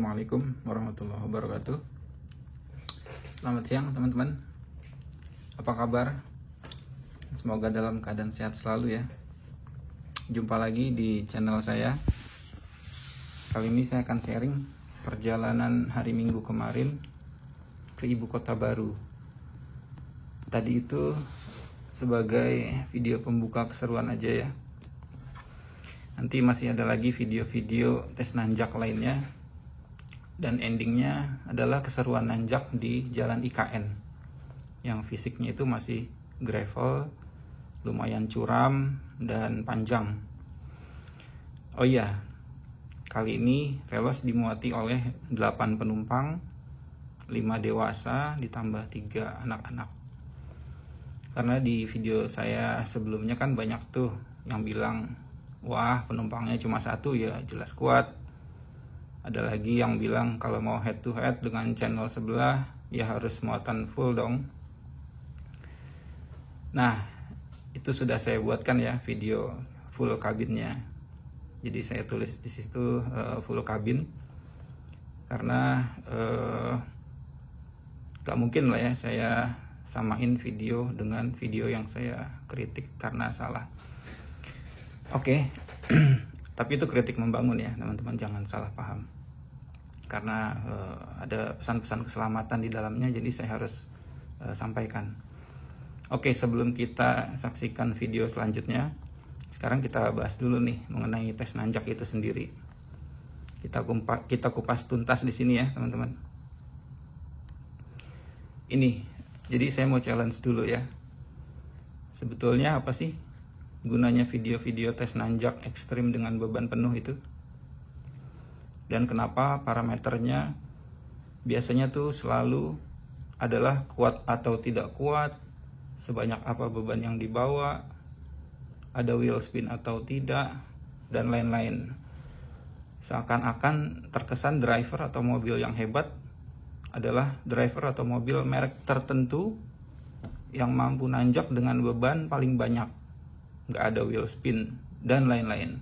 Assalamualaikum warahmatullahi wabarakatuh. Selamat siang teman-teman. Apa kabar? Semoga dalam keadaan sehat selalu ya. Jumpa lagi di channel saya. Kali ini saya akan sharing perjalanan hari Minggu kemarin ke ibu kota baru. Tadi itu sebagai video pembuka keseruan aja ya. Nanti masih ada lagi video-video tes nanjak lainnya. Dan endingnya adalah keseruan nanjak di Jalan IKN yang fisiknya itu masih gravel, lumayan curam dan panjang. Oh iya, kali ini Relos dimuati oleh 8 penumpang, 5 dewasa ditambah 3 anak-anak. Karena di video saya sebelumnya kan banyak tuh yang bilang, wah penumpangnya cuma 1 ya jelas kuat. Ada lagi yang bilang kalau mau head to head dengan channel sebelah ya harus muatan full dong. Nah, itu sudah saya buatkan ya video full kabinnya. Jadi saya tulis di situ full kabin karena gak mungkin lah ya saya samain video dengan video yang saya kritik karena salah. Oke. Tapi itu kritik membangun ya teman-teman, jangan salah paham. Karena ada pesan-pesan keselamatan di dalamnya, jadi saya harus sampaikan. Oke, sebelum kita saksikan video selanjutnya, sekarang kita bahas dulu nih mengenai tes nanjak itu sendiri. Kita kupas tuntas di sini ya teman-teman. Ini, jadi saya mau challenge dulu ya. Sebetulnya apa sih gunanya video-video tes nanjak ekstrim dengan beban penuh itu? Dan kenapa parameternya biasanya tuh selalu adalah kuat atau tidak kuat, sebanyak apa beban yang dibawa, ada wheel spin atau tidak, dan lain-lain. Seakan-akan terkesan driver atau mobil yang hebat adalah driver atau mobil merek tertentu yang mampu nanjak dengan beban paling banyak, nggak ada wheel spin dan lain-lain.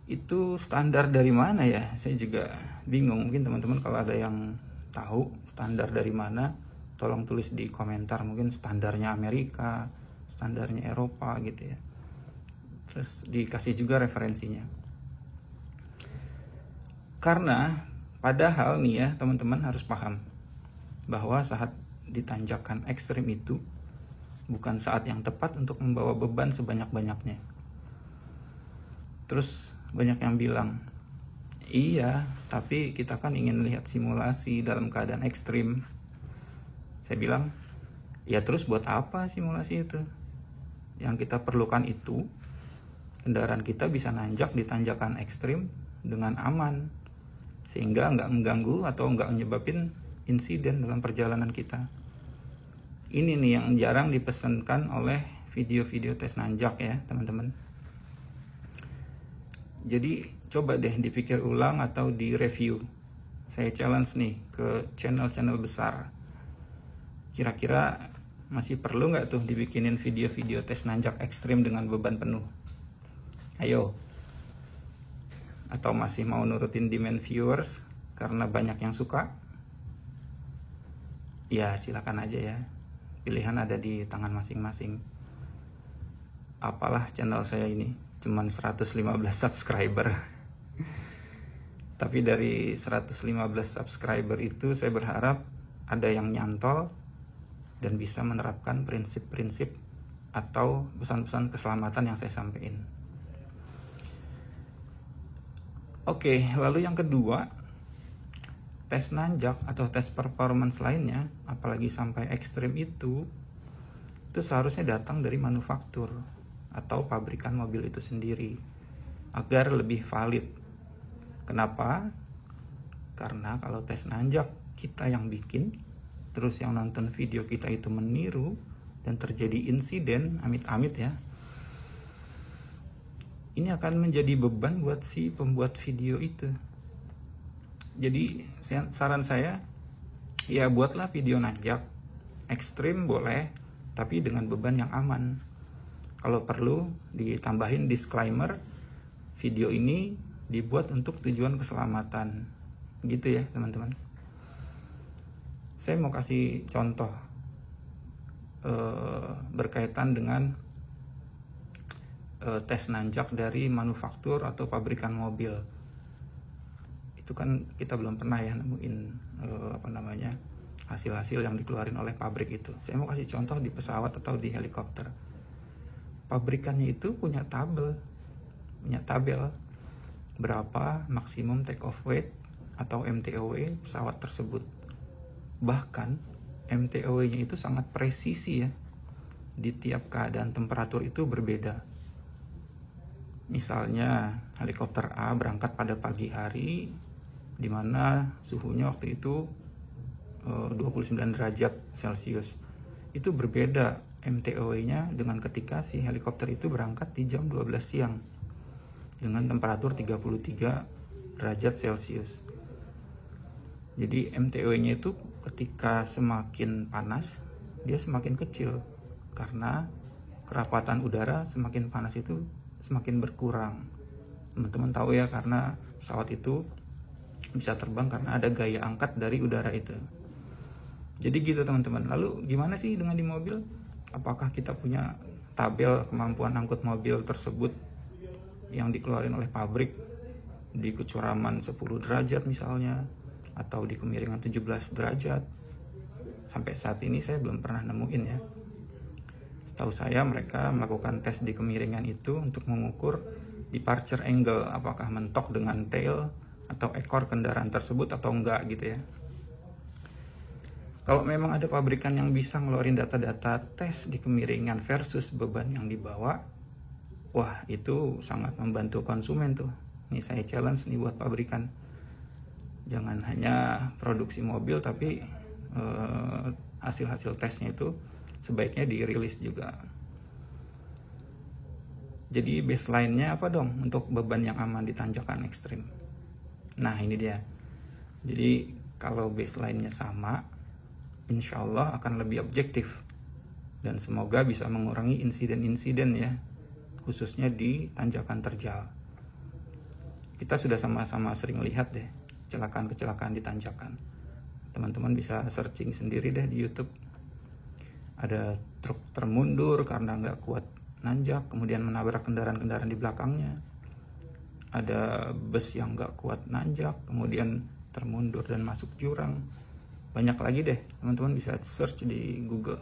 Itu standar dari mana ya? Saya juga bingung. Mungkin teman-teman kalau ada yang tahu standar dari mana, tolong tulis di komentar. Mungkin standarnya Amerika, standarnya Eropa gitu ya. Terus dikasih juga referensinya. Karena padahal nih ya teman-teman harus paham bahwa saat ditanjakan ekstrim itu bukan saat yang tepat untuk membawa beban sebanyak-banyaknya. Terus banyak yang bilang, iya, tapi kita kan ingin lihat simulasi dalam keadaan ekstrim. Saya bilang, ya terus buat apa simulasi itu? Yang kita perlukan itu, kendaraan kita bisa nanjak di tanjakan ekstrim dengan aman, sehingga nggak mengganggu atau nggak menyebabkan insiden dalam perjalanan kita. Ini nih yang jarang dipesankan oleh video-video tes nanjak ya teman-teman. Jadi coba deh dipikir ulang atau direview. Saya challenge nih ke channel-channel besar. Kira-kira masih perlu nggak tuh dibikinin video-video tes nanjak ekstrim dengan beban penuh? Ayo. Atau masih mau nurutin demand viewers karena banyak yang suka? Ya silakan aja ya. Pilihan ada di tangan masing-masing. Apalah channel saya ini, cuman 115 subscriber. Tapi dari 115 subscriber itu saya berharap ada yang nyantol dan bisa menerapkan prinsip-prinsip atau pesan-pesan keselamatan yang saya sampaikan. Oke, lalu yang kedua, tes nanjak atau tes performance lainnya, apalagi sampai ekstrim itu seharusnya datang dari manufaktur atau pabrikan mobil itu sendiri agar lebih valid. Kenapa? Karena kalau tes nanjak kita yang bikin, terus yang nonton video kita itu meniru dan terjadi insiden, amit-amit ya, ini akan menjadi beban buat si pembuat video itu. Jadi saran saya, ya buatlah video nanjak ekstrim boleh, tapi dengan beban yang aman. Kalau perlu ditambahin disclaimer, video ini dibuat untuk tujuan keselamatan, gitu ya teman-teman. Saya mau kasih contoh berkaitan dengan tes nanjak dari manufaktur atau pabrikan mobil. Itu kan kita belum pernah ya nemuin hasil-hasil yang dikeluarin oleh pabrik itu. Saya mau kasih contoh di pesawat atau di helikopter. Pabrikannya itu punya tabel berapa maksimum take off weight atau MTOW pesawat tersebut. Bahkan MTOW-nya itu sangat presisi ya. Di tiap keadaan temperatur itu berbeda. Misalnya helikopter A berangkat pada pagi hari, di mana suhunya waktu itu 29 derajat Celcius. Itu berbeda MTOW-nya dengan ketika si helikopter itu berangkat di jam 12 siang dengan temperatur 33 derajat Celcius. Jadi MTOW-nya itu ketika semakin panas, dia semakin kecil karena kerapatan udara semakin panas itu semakin berkurang. Teman-teman tahu ya, karena pesawat itu bisa terbang karena ada gaya angkat dari udara itu. Jadi gitu teman-teman. Lalu gimana sih dengan di mobil? Apakah kita punya tabel kemampuan angkut mobil tersebut yang dikeluarin oleh pabrik di kecuraman 10 derajat misalnya, atau di kemiringan 17 derajat? Sampai saat ini saya belum pernah nemuin ya. Setahu saya mereka melakukan tes di kemiringan itu untuk mengukur departure angle, apakah mentok dengan tail atau ekor kendaraan tersebut atau enggak gitu ya. Kalau memang ada pabrikan yang bisa ngeluarin data-data tes di kemiringan versus beban yang dibawa, wah itu sangat membantu konsumen tuh. Ini saya challenge nih buat pabrikan. Jangan hanya produksi mobil, tapi hasil-hasil tesnya itu sebaiknya dirilis juga. Jadi baseline-nya apa dong untuk beban yang aman di tanjakan ekstrim? Nah ini dia. Jadi kalau baseline-nya sama, insya Allah akan lebih objektif. Dan semoga bisa mengurangi insiden-insiden ya, khususnya di tanjakan terjal. Kita sudah sama-sama sering lihat deh kecelakaan-kecelakaan di tanjakan. Teman-teman bisa searching sendiri deh di YouTube. Ada truk termundur karena nggak kuat nanjak, kemudian menabrak kendaraan-kendaraan di belakangnya. Ada bus yang nggak kuat nanjak, kemudian termundur dan masuk jurang. Banyak lagi deh, teman-teman bisa search di Google.